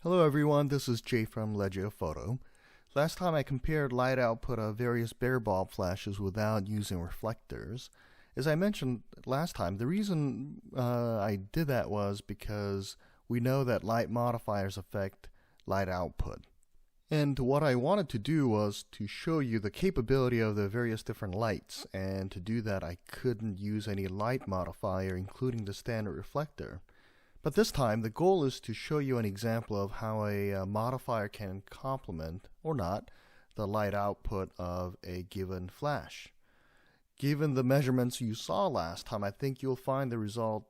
Hello everyone, this is Jay from Legio Photo. Last time I compared light output of various bare bulb flashes without using reflectors. As I mentioned last time, the reason I did that was because we know that light modifiers affect light output. And what I wanted to do was to show you the capability of the various different lights, and to do that I couldn't use any light modifier including the standard reflector. But this time, the goal is to show you an example of how a modifier can complement, or not, the light output of a given flash. Given the measurements you saw last time, I think you'll find the result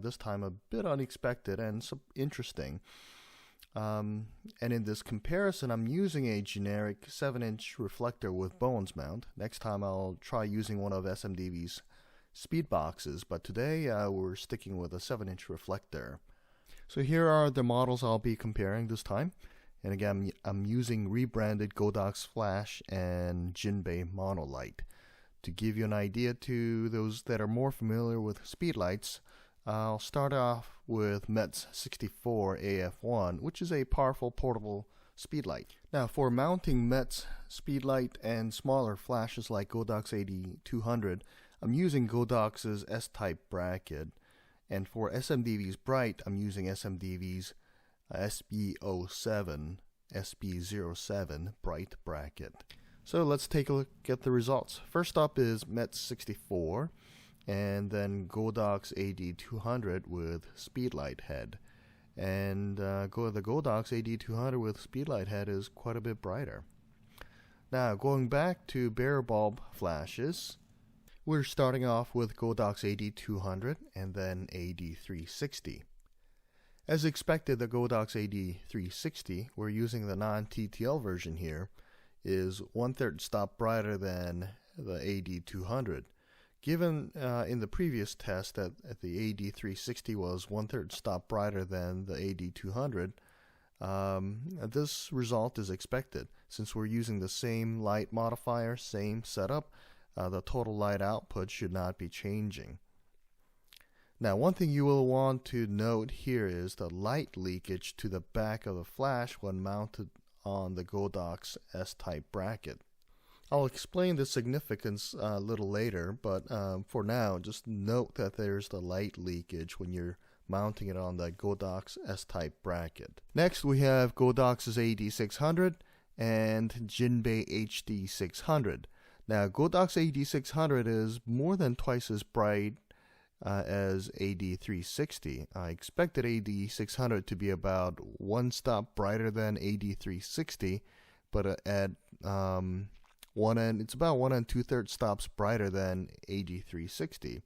this time a bit unexpected and interesting. And in this comparison, I'm using a generic 7-inch reflector with Bowen's mount. Next time I'll try using one of SMDV's speed boxes, but today we're sticking with a 7-inch reflector. So here are the models I'll be comparing this time. And again, I'm using rebranded Godox Flash and Jinbei Monolight. To give you an idea to those that are more familiar with speedlights, I'll start off with MET's 64 AF1, which is a powerful portable speedlight. Now for mounting MET's speedlight and smaller flashes like Godox AD200, I'm using Godox's S-type bracket, and for SMDV's BRiHT, I'm using SMDV's SB07 BRiHT bracket. So let's take a look at the results. First up is MET's 64, and then Godox AD200 with speedlight head. And the Godox AD200 with speedlight head is quite a bit brighter. Now going back to bare bulb flashes, we're starting off with Godox AD200 and then AD360. As expected, the Godox AD360, we're using the non-TTL version here, is 1/3 stop brighter than the AD200. Given in the previous test that the AD360 was 1/3 stop brighter than the AD200, this result is expected. Since we're using the same light modifier, same setup, the total light output should not be changing. Now, one thing you will want to note here is the light leakage to the back of the flash when mounted on the Godox S-type bracket. I'll explain the significance a little later, but for now, just note that there's the light leakage when you're mounting it on the Godox S-type bracket. Next, we have Godox's AD600 and Jinbei HD600. Now, Godox AD600 is more than twice as bright as AD360. I expected AD600 to be about 1 stop brighter than AD360, but at one end, it's about 1 2/3 stops brighter than AD360.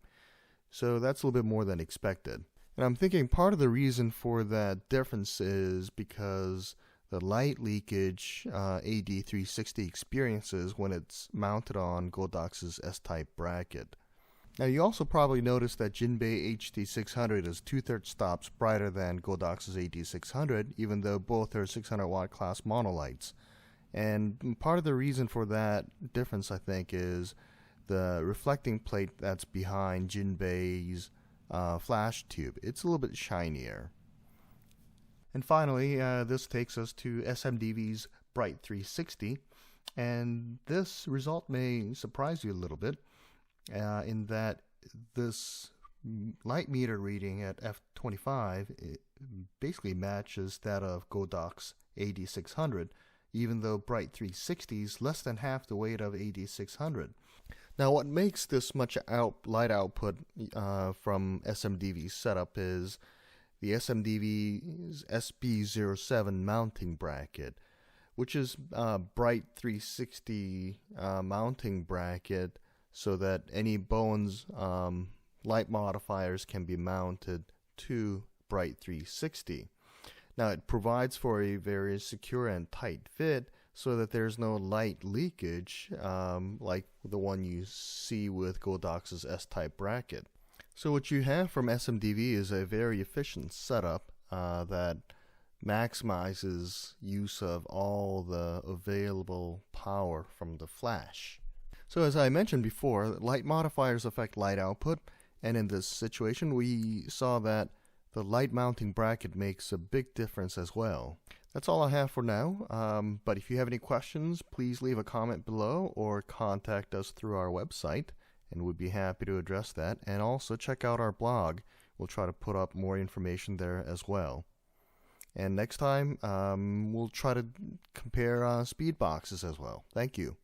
So that's a little bit more than expected. And I'm thinking part of the reason for that difference is because the light leakage AD360 experiences when it's mounted on Godox's S-type bracket. Now you also probably noticed that Jinbei HD600 is 2/3 stops brighter than Godox's AD600, even though both are 600 watt class monolights. And part of the reason for that difference, I think, is the reflecting plate that's behind Jinbei's flash tube. It's a little bit shinier. And finally, this takes us to SMDV's BRiHT-360, and this result may surprise you a little bit in that this light meter reading at f25 basically matches that of Godox AD600, even though BRiHT-360 is less than half the weight of AD600. Now what makes this much light output from SMDV's setup is the SMDV's SB07 mounting bracket, which is BRiHT-360 mounting bracket so that any Bowen's light modifiers can be mounted to BRiHT-360. Now it provides for a very secure and tight fit so that there's no light leakage like the one you see with Godox's S-type bracket. So what you have from SMDV is a very efficient setup that maximizes use of all the available power from the flash. So as I mentioned before, light modifiers affect light output, and in this situation we saw that The light mounting bracket makes a big difference as well. That's all I have for now, but if you have any questions, please leave a comment below or contact us through our website, and we'd be happy to address that. And also check out our blog. We'll try to put up more information there as well. And next time, we'll try to compare speed boxes as well. Thank you.